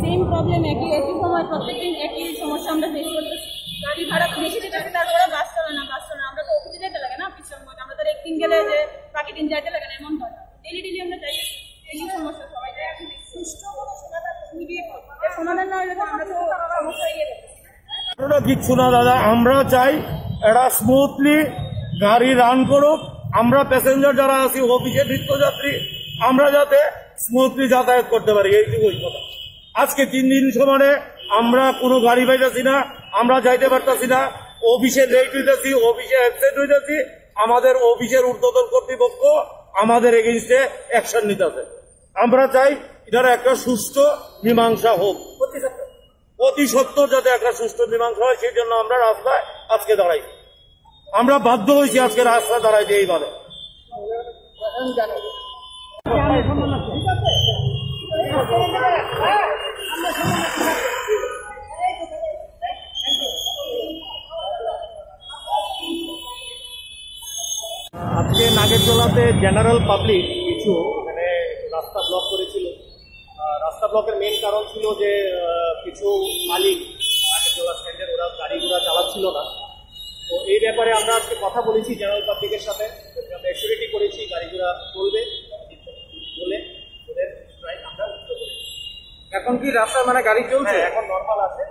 Same problem, একই সময় প্রত্যেকদিন একই সমস্যা আমরা ফেস করতেছি। গাড়ি ভাড়া বেশি দিতেছে, তারপরে ওরা বাস চলে না। আমরা তো অফিসে যেতে লাগে না, অফিসের মধ্যে আমরা তো একদিন গেলে যে বাকি দিন যাইতে লাগে না, এমন হয় না। ডেলি আমরা যাই, এই সমস্যা সবাই যায়। এখন সুষ্ঠু কোনো সমাধান সমাধান না হলে তো আমরা তো সমস্যায় গিয়ে কিচ্ছু না দাদা, আমরা চাই এরা স্মুথলি গাড়ি রান করুক। আমরা প্যাসেঞ্জার যারা আছি, অফিসে নিত্যযাত্রী, আমরা যাতে স্মুথলি যাতায়াত করতে পারি, এইটুকুই কথা। আজকে 3 দিন সমানে আমরা কোনো গাড়ি পাইতেছি না, আমরা যাইতে পারতেছি না, অফিসে লেট হইতেছি, অফিসে অ্যাবসেন্ট হইতেছি। আমাদের অফিসের ঊর্ধ্বতন কর্তৃপক্ষ আমাদের এগেইনস্টে অ্যাকশন নিতেছে। আমরা চাই এটার একটা সুষ্ঠু মীমাংসা হোক, অতি সত্য যাতে একটা সুষ্ঠু মীমাংসা হয়, সেই জন্য আমরা রাস্তায় আজকে দাঁড়াই। আমরা বাধ্য হয়েছি আজকে রাস্তায় দাঁড়াইতে এইভাবে। আজকে নাগেরতলাতে জেনারেল পাবলিক কিছু মানে রাস্তা ব্লক করেছিল। রাস্তা ব্লকের মেন কারণ ছিল যে কিছু মালিক নাগেরতলা স্ট্যান্ডের ওরা গাড়ি ঘোড়া চালাচ্ছিল না। তো এই ব্যাপারে আমরা আজকে কথা বলেছি জেনারেল পাবলিকের সাথে, আমরা অ্যাসিউরিটি করেছি গাড়ি ঘোড়া চলবে বলে ওদের স্ট্রাইক আমরা উঠতে করেছি। এখন কি রাস্তা মানে গাড়ি চলছে? এখন নর্মাল আছে।